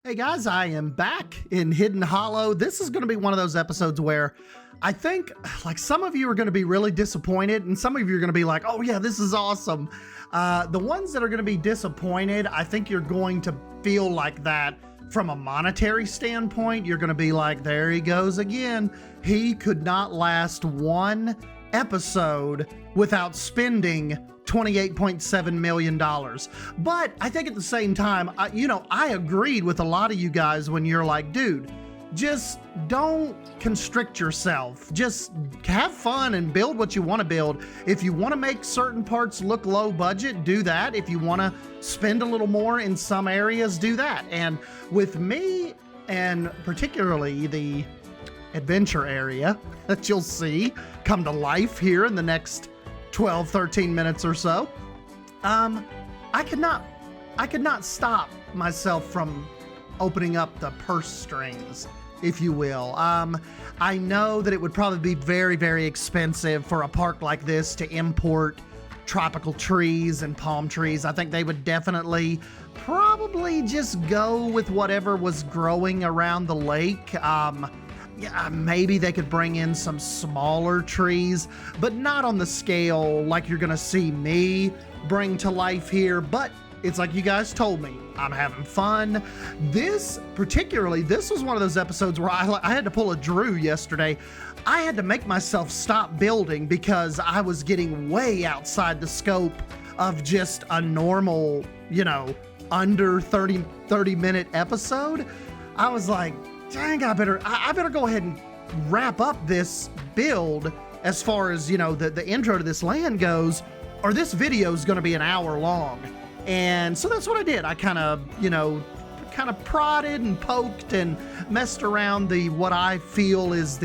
Hey guys, I am back in Hidden Hollow. This is going to be one of those episodes where I think like some of you are going to be really disappointed and some of you are going to be like, oh yeah, this is awesome. The ones that are going to be disappointed, I think you're going to feel like that from a monetary standpoint. You're going to be like, there he goes again. He could not last one episode without spending $28.7 million. But I think at the same time, I agreed with a lot of you guys when you're like, dude, just don't constrict yourself. Just have fun and build what you want to build. If you want to make certain parts look low budget, do that. If you want to spend a little more in some areas, do that. And with me, and particularly the adventure area that you'll see come to life here in the next 12, 13 minutes or so, I could not stop myself from opening up the purse strings, if you will. I know that it would probably be very, very expensive for a park like this to import tropical trees and palm trees. I think they would definitely probably just go with whatever was growing around the lake. Yeah, maybe they could bring in some smaller trees, but not on the scale like you're gonna see me bring to life here. But it's like you guys told me, I'm having fun. This was one of those episodes where I had to pull a Drew yesterday. I had to make myself stop building because I was getting way outside the scope of just a normal, under 30 minute episode. I was like, dang, I better go ahead and wrap up this build as far as, the intro to this land goes, or this video is going to be an hour long. And so that's what I did. I kind of prodded and poked and messed around what I feel is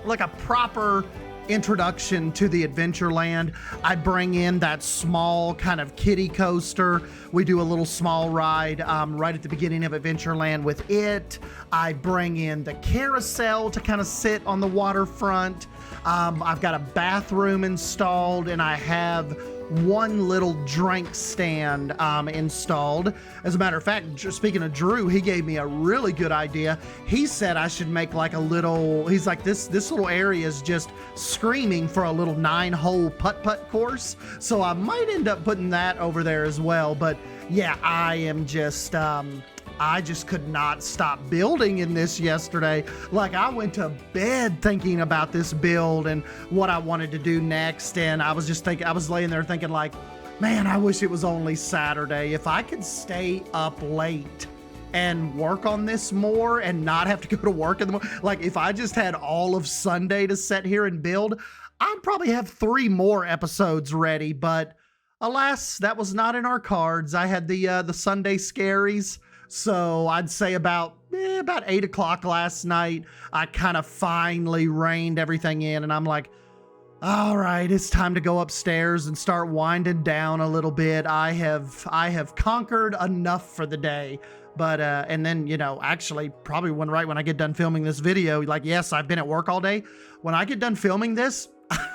like a proper introduction to the Adventureland. I bring in that small kind of kiddie coaster. We do a little small ride right at the beginning of Adventureland with it. I bring in the carousel to kind of sit on the waterfront. I've got a bathroom installed, and I have one little drink stand installed. As a matter of fact, speaking of Drew, he gave me a really good idea. He said I should make like he's like, this little area is just screaming for a little 9-hole putt-putt course. So I might end up putting that over there as well. But yeah, I just could not stop building in this yesterday. Like, I went to bed thinking about this build and what I wanted to do next. And I was laying there thinking like, man, I wish it was only Saturday. If I could stay up late and work on this more and not have to go to work in the morning. Like, if I just had all of Sunday to sit here and build, I'd probably have 3 more episodes ready. But alas, that was not in our cards. I had the Sunday scaries. So I'd say about 8 o'clock last night, I kind of finally reined everything in, and I'm like, all right, it's time to go upstairs and start winding down a little bit. I have conquered enough for the day. But, and then, actually probably when I get done filming this video, like, yes, I've been at work all day. When I get done filming this,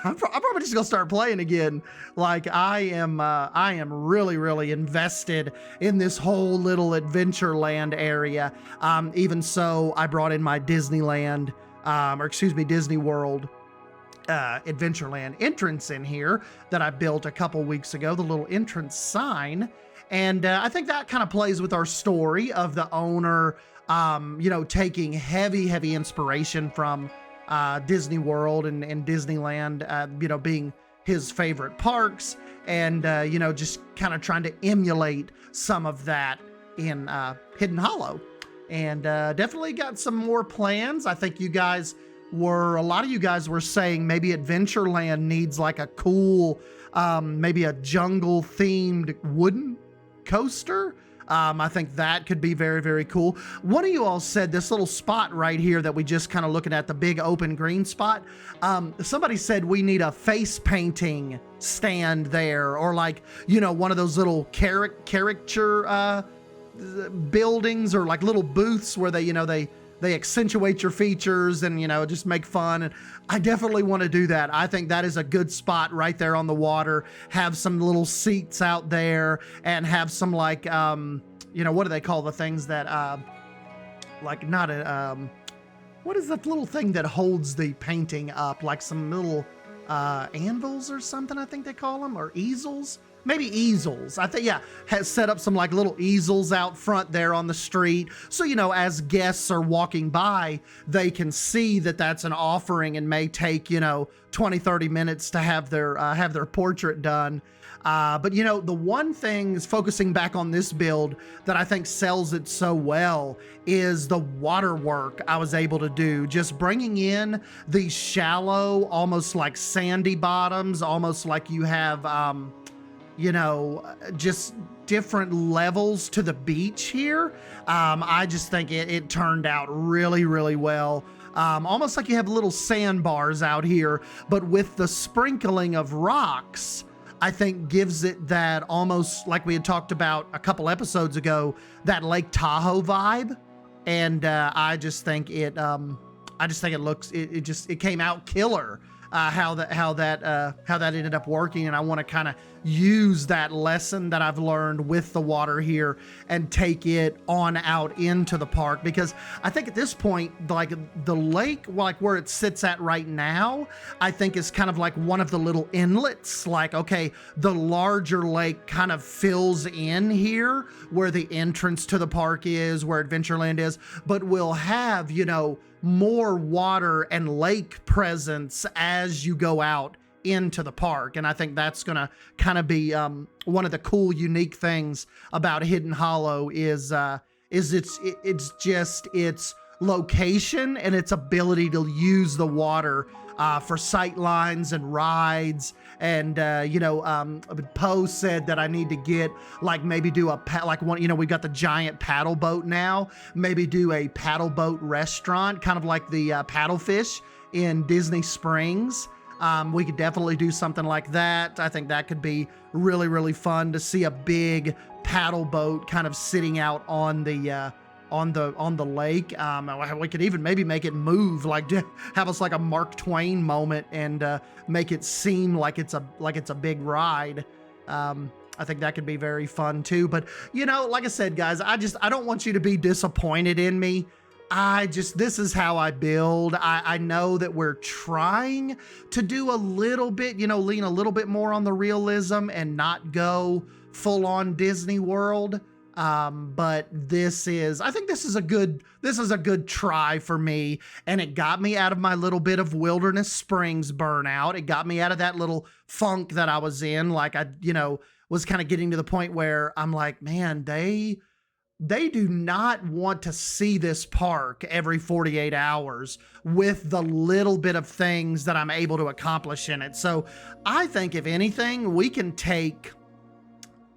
I'm probably just gonna start playing again. Like, I am really, really invested in this whole little Adventureland area. Even so, I brought in my Disney World, Adventureland entrance in here that I built a couple weeks ago, the little entrance sign. And I think that kind of plays with our story of the owner, taking heavy inspiration from Disney World and Disneyland, being his favorite parks, and just kind of trying to emulate some of that in Hidden Hollow. And definitely got some more plans. I think a lot of you guys were saying maybe Adventureland needs like a cool, maybe a jungle themed wooden coaster. I think that could be very, very cool. One of you all said this little spot right here that we just kind of looking at, the big open green spot. Somebody said we need a face painting stand there, or like, one of those little caricature buildings, or like little booths where they accentuate your features and, just make fun. And I definitely want to do that. I think that is a good spot right there on the water. Have some little seats out there and have some like, what do they call the things that, like not a, what is that little thing that holds the painting up? Like some little anvils or something, I think they call them, or easels. Maybe easels. I think, yeah, has set up some like little easels out front there on the street. So, as guests are walking by, they can see that that's an offering and may take, 20, 30 minutes to have their portrait done. But the one thing is, focusing back on this build, that I think sells it so well is the water work I was able to do. Just bringing in these shallow, almost like sandy bottoms, almost like you have, just different levels to the beach here. I just think it turned out really, really well. Almost like you have little sandbars out here, but with the sprinkling of rocks, I think gives it that, almost like we had talked about a couple episodes ago, that Lake Tahoe vibe. And I just think it looks, it came out killer. How that ended up working, and I want to kind of use that lesson that I've learned with the water here and take it on out into the park, because I think at this point, like the lake, like where it sits at right now, I think is kind of like one of the little inlets. Like, okay, the larger lake kind of fills in here where the entrance to the park is, where Adventureland is, but we'll have, more water and lake presence as you go out into the park. And I think that's gonna kind of be one of the cool, unique things about Hidden Hollow is it's just its location and its ability to use the water for sight lines and rides. And Poe said that I need to get, like, maybe do we got the giant paddle boat now, maybe do a paddle boat restaurant, kind of like the Paddlefish in Disney Springs. We could definitely do something like that. I think that could be really, really fun to see a big paddle boat kind of sitting out on the lake. We could even maybe make it move, like have us like a Mark Twain moment, and make it seem like it's a big ride. I think that could be very fun too. But like I said, guys, I don't want you to be disappointed in me. This is how I build. I know that we're trying to do a little bit, lean a little bit more on the realism and not go full on Disney World. But I think this is a good try for me, and it got me out of my little bit of Wilderness Springs burnout. It got me out of that little funk that I was in. Like I, was kind of getting to the point where I'm like, man, they do not want to see this park every 48 hours with the little bit of things that I'm able to accomplish in it. So I think if anything, we can take,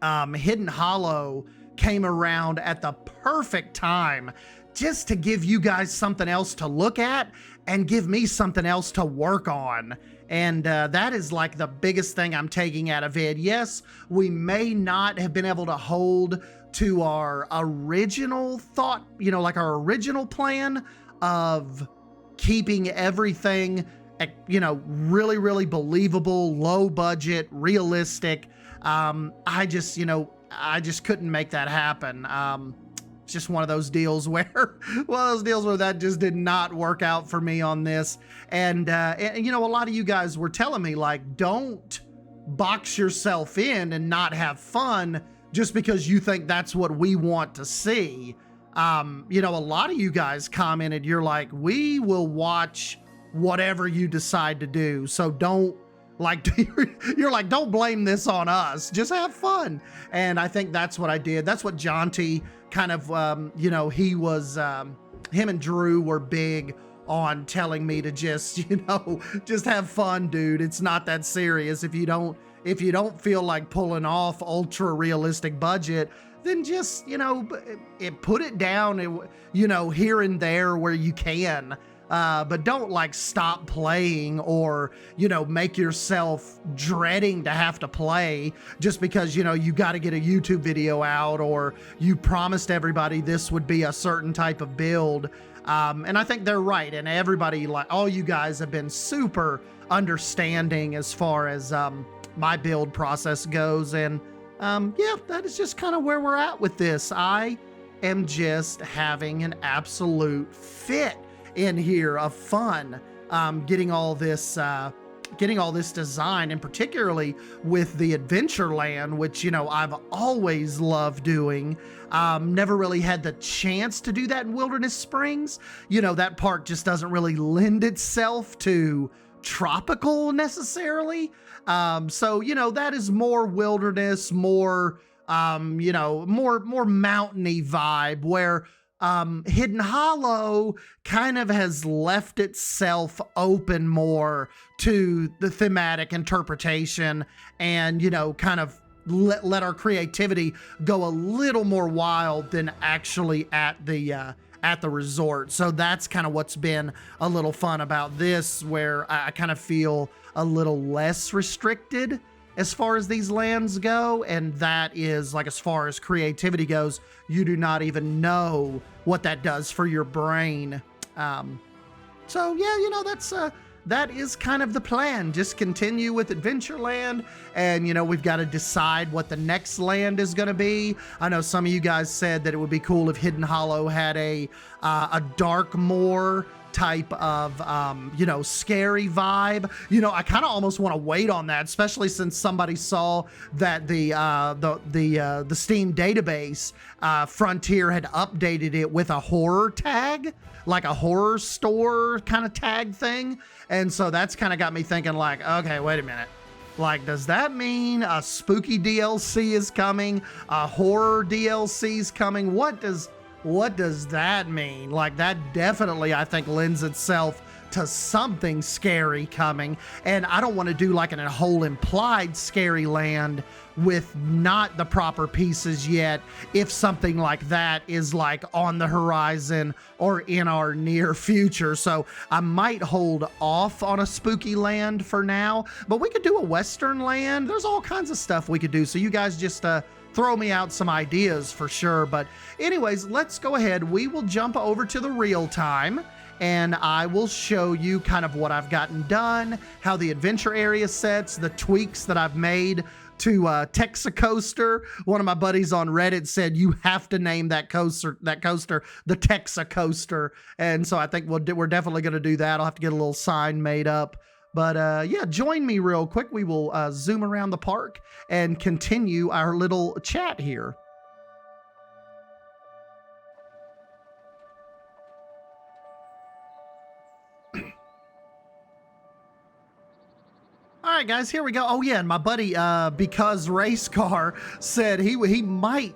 Hidden Hollow came around at the perfect time just to give you guys something else to look at and give me something else to work on. And that is like the biggest thing I'm taking out of it. Yes, we may not have been able to hold to our original thought, like our original plan of keeping everything, really, really believable, low budget, realistic. I just couldn't make that happen. It's just one of those deals where, that just did not work out for me on this. And a lot of you guys were telling me, like, don't box yourself in and not have fun just because you think that's what we want to see. A lot of you guys commented, you're like, we will watch whatever you decide to do. So don't, you're like, don't blame this on us. Just have fun. And I think that's what I did. That's what Jonty kind of, he was, him and Drew were big on telling me to just, just have fun, dude. It's not that serious. If you don't feel like pulling off ultra realistic budget, then just, put it down, here and there where you can. But don't stop playing or, make yourself dreading to have to play just because, you got to get a YouTube video out or you promised everybody this would be a certain type of build. And I think they're right. And everybody, all you guys have been super understanding as far as my build process goes. And yeah, that is just kind of where we're at with this. I am just having an absolute fit in here of fun, getting all this design, and particularly with the Adventureland, which, you know, I've always loved doing. Never really had the chance to do that in Wilderness Springs. You know, that park just doesn't really lend itself to tropical necessarily. So, you know, that is more wilderness, more, you know, more mountainy vibe, where Hidden Hollow kind of has left itself open more to the thematic interpretation, and, you know, kind of let our creativity go a little more wild than actually at the resort. So that's kind of what's been a little fun about this, where I kind of feel a little less restricted as far as these lands go. And that is, like, as far as creativity goes, you do not even know what that does for your brain. So yeah, you know, that is kind of the plan. Just continue with Adventureland, and, you know, we've got to decide what the next land is going to be. I know some of you guys said that it would be cool if Hidden Hollow had a Darkmoor type of, you know, scary vibe. You know, I kind of almost want to wait on that, especially since somebody saw that the Steam database, Frontier had updated it with a horror tag, like a horror store kind of tag thing. And so that's kind of got me thinking, like, okay, wait a minute. Like, does that mean a spooky DLC is coming? A horror DLC is coming? What does that mean? Like, that definitely, I think, lends itself to something scary coming. And I don't want to do like a whole implied scary land with not the proper pieces yet, if something like that is like on the horizon or in our near future. So I might hold off on a spooky land for now, but we could do a Western land. There's all kinds of stuff we could do. So you guys just throw me out some ideas for sure. But anyways, let's go ahead. We will jump over to the real time, and I will show you kind of what I've gotten done, how the adventure area sets, the tweaks that I've made to Texacoaster. One of my buddies on Reddit said you have to name that coaster the Texacoaster, and so I think we're definitely going to do that. I'll have to get a little sign made up. But yeah, join me real quick. We will zoom around the park and continue our little chat here. All right, guys, here we go. Oh yeah, and my buddy, because Race Car said he might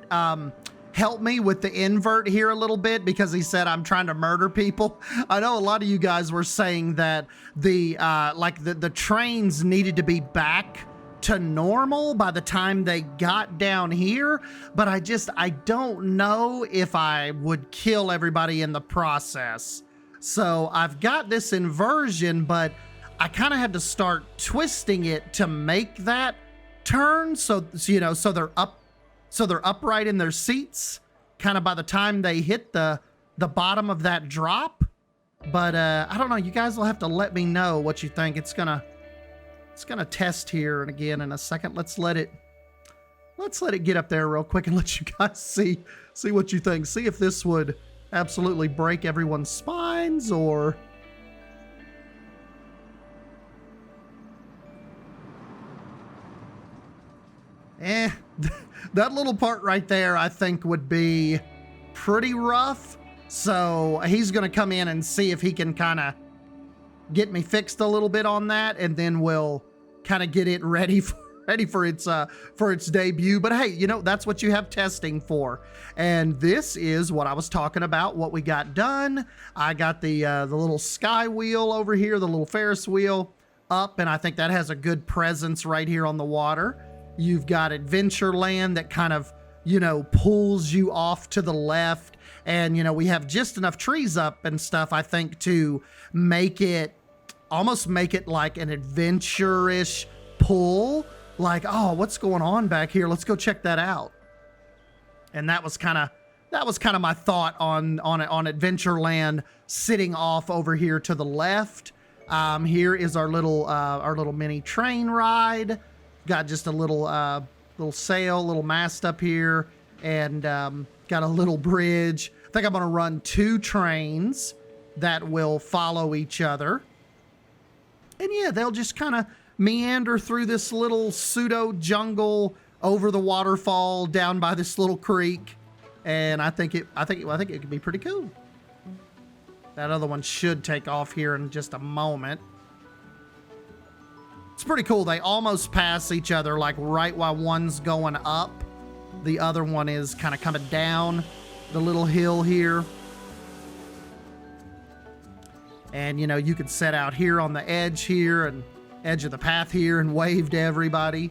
help me with the invert here a little bit, because he said I'm trying to murder people. I know a lot of you guys were saying that the trains needed to be back to normal by the time they got down here, but I don't know if I would kill everybody in the process. So I've got this inversion, but I kind of had to start twisting it to make that turn. So you know, so they're upright in their seats kind of by the time they hit the bottom of that drop. But I don't know, you guys will have to let me know what you think. It's gonna test here and again in a second. Let's let it get up there real quick and let you guys see what you think. See if this would absolutely break everyone's spines, or that little part right there, I think, would be pretty rough. So he's going to come in and see if he can kind of get me fixed a little bit on that, and then we'll kind of get it ready for its debut. But hey, you know, that's what you have testing for. And this is what I was talking about, what we got done. I got the little sky wheel over here, the little Ferris wheel up, and I think that has a good presence right here on the water. You've got Adventureland that kind of, you know, pulls you off to the left. And, you know, we have just enough trees up and stuff, I think, to almost make it like an adventure-ish pull. Like, oh, what's going on back here? Let's go check that out. And that was kind of my thought on Adventureland sitting off over here to the left. Here is our little mini train ride. Got just a little little sail, little mast up here, and got a little bridge. I think I'm going to run 2 trains that will follow each other. And yeah, they'll just kind of meander through this little pseudo jungle over the waterfall down by this little creek. And I think it could be pretty cool. That other one should take off here in just a moment. It's pretty cool. They almost pass each other, like right while one's going up. The other one is kind of coming down the little hill here. And, you know, you could set out here on the edge here and edge of the path here and wave to everybody.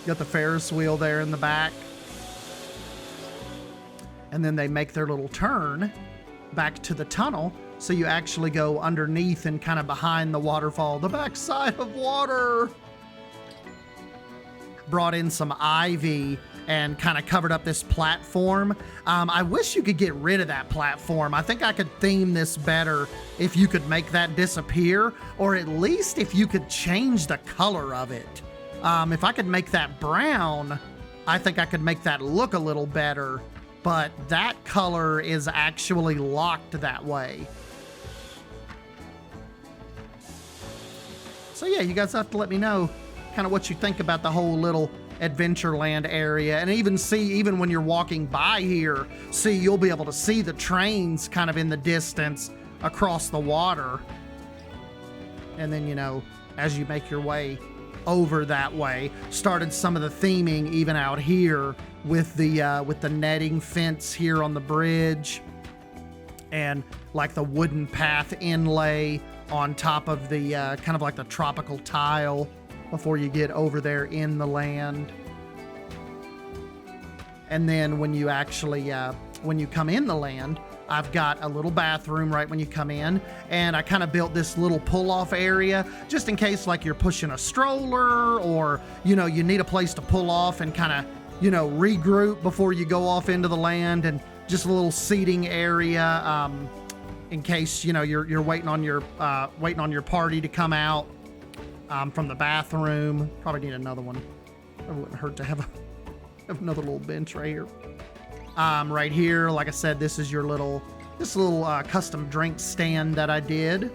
Got the Ferris wheel there in the back. And then they make their little turn back to the tunnel. So you actually go underneath and kind of behind the waterfall, the backside of water. Brought in some ivy and kind of covered up this platform. I wish you could get rid of that platform. I think I could theme this better if you could make that disappear, or at least if you could change the color of it. If I could make that brown, I think I could make that look a little better, but that color is actually locked that way. So yeah, you guys have to let me know kind of what you think about the whole little Adventureland area. And even when you're walking by here, you'll be able to see the trains kind of in the distance across the water. And then, you know, as you make your way over that way, started some of the theming even out here with the netting fence here on the bridge, and like the wooden path inlay on top of the kind of like the tropical tile before you get over there in the land. And then when you actually when you come in the land, I've got a little bathroom right when you come in, and I kind of built this little pull-off area just in case like you're pushing a stroller, or you know, you need a place to pull off and kind of, you know, regroup before you go off into the land, and just a little seating area in case, you know, you're waiting on your party to come out from the bathroom. Probably need another one. It wouldn't hurt to have another little bench right here. Right here, like I said, this is this little custom drink stand that I did.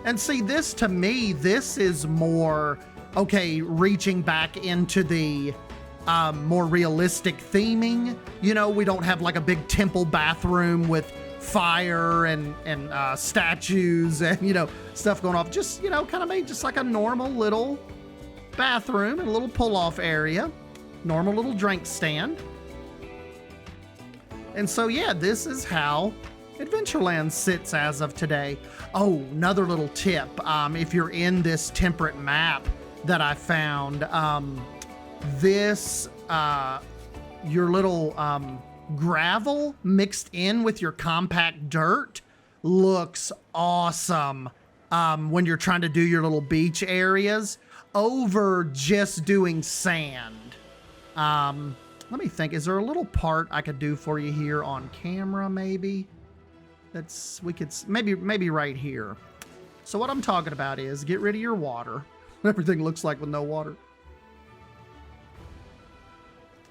And see, this to me, this is more, okay, reaching back into the more realistic theming. You know, we don't have like a big temple bathroom with fire and statues and, you know, stuff going off. Just, you know, kind of made just like a normal little bathroom and a little pull-off area. Normal little drink stand. And so, yeah, this is how Adventureland sits as of today. Oh, another little tip. If you're in this temperate map that I found, your little gravel mixed in with your compact dirt looks awesome when you're trying to do your little beach areas over just doing sand. Let me think, is there a little part I could do for you here on camera maybe? Maybe right here. So what I'm talking about is get rid of your water. Everything looks like with no water.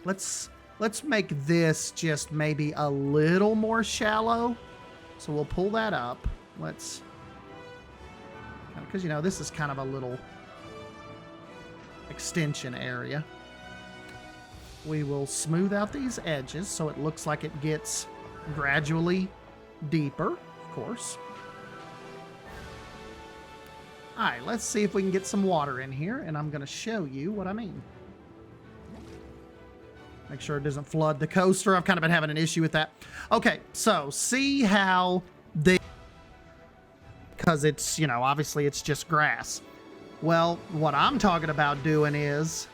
Let's make this just maybe a little more shallow. So we'll pull that up. Because, you know, this is kind of a little extension area. We will smooth out these edges so it looks like it gets gradually deeper, of course. All right, let's see if we can get some water in here, and I'm going to show you what I mean. Make sure it doesn't flood the coaster. I've kind of been having an issue with that. Okay, so see how because it's, you know, obviously it's just grass. Well, what I'm talking about doing is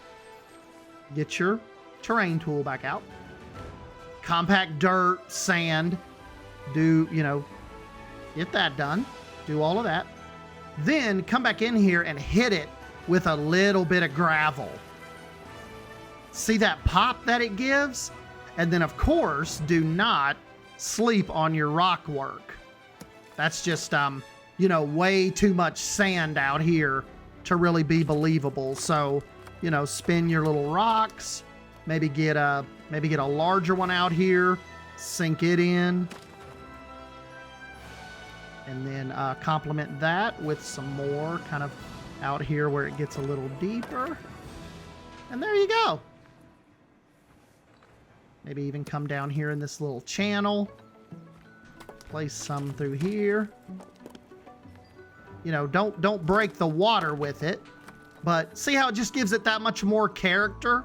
get your terrain tool back out, compact dirt, sand, do, you know, get that done, do all of that, then come back in here and hit it with a little bit of gravel. See that pop that it gives? And then of course, do not sleep on your rock work. That's just, you know, way too much sand out here to really be believable. So, you know, spin your little rocks, maybe get a larger one out here, sink it in, and then complement that with some more kind of out here where it gets a little deeper. And there you go. Maybe even come down here in this little channel. Place some through here. You know, don't break the water with it, but see how it just gives it that much more character?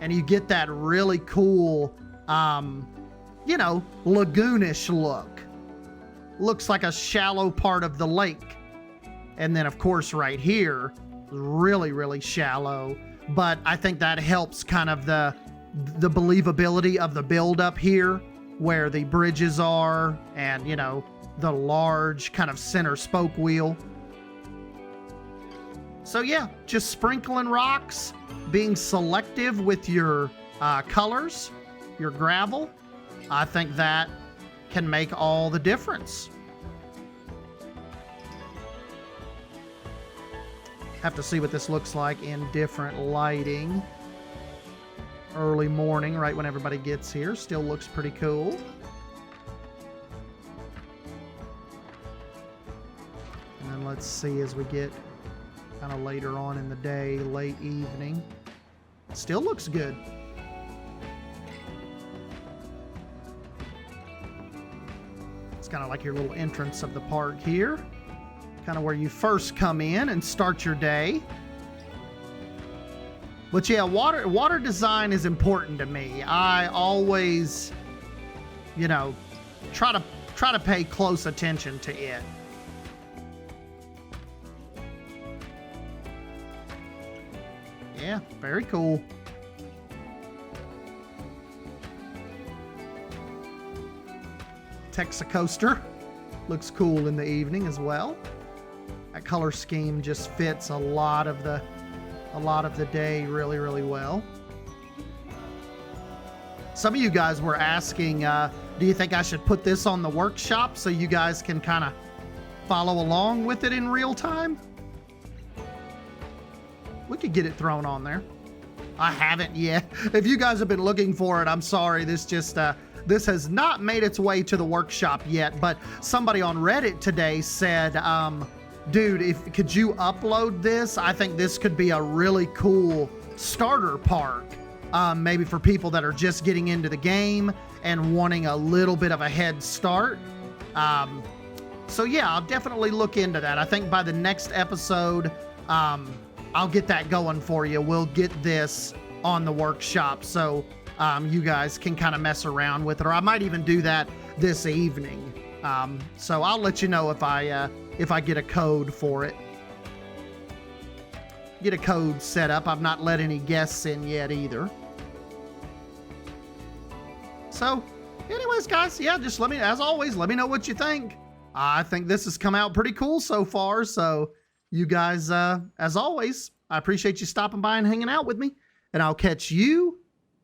And you get that really cool, you know, lagoonish look. Looks like a shallow part of the lake. And then, of course, right here, really, really shallow. But I think that helps kind of the believability of the build-up here, where the bridges are and, you know, the large kind of center spoke wheel. So yeah, just sprinkling rocks, being selective with your colors, your gravel. I think that can make all the difference. Have to see what this looks like in different lighting. Early morning, right when everybody gets here. Still looks pretty cool. And then let's see as we get kind of later on in the day, late evening. Still looks good. It's kind of like your little entrance of the park here. Kind of where you first come in and start your day. But yeah, water design is important to me. I always, you know, try to pay close attention to it. Yeah, very cool. Texacoaster looks cool in the evening as well. That color scheme just fits a lot of the day really, really well. Some of you guys were asking, do you think I should put this on the workshop so you guys can kind of follow along with it in real time? We could get it thrown on there. I haven't yet. If you guys have been looking for it, I'm sorry. This just this has not made its way to the workshop yet, but somebody on Reddit today said, dude, could you upload this? I think this could be a really cool starter park. Maybe for people that are just getting into the game and wanting a little bit of a head start. So yeah, I'll definitely look into that. I think by the next episode, I'll get that going for you. We'll get this on the workshop so you guys can kind of mess around with it, or I might even do that this evening. So I'll let you know if I get a code for it. Get a code set up. I've not let any guests in yet either. So anyways, guys, yeah, just as always, let me know what you think. I think this has come out pretty cool so far. So you guys, as always, I appreciate you stopping by and hanging out with me, and I'll catch you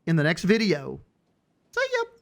in the next video. See ya.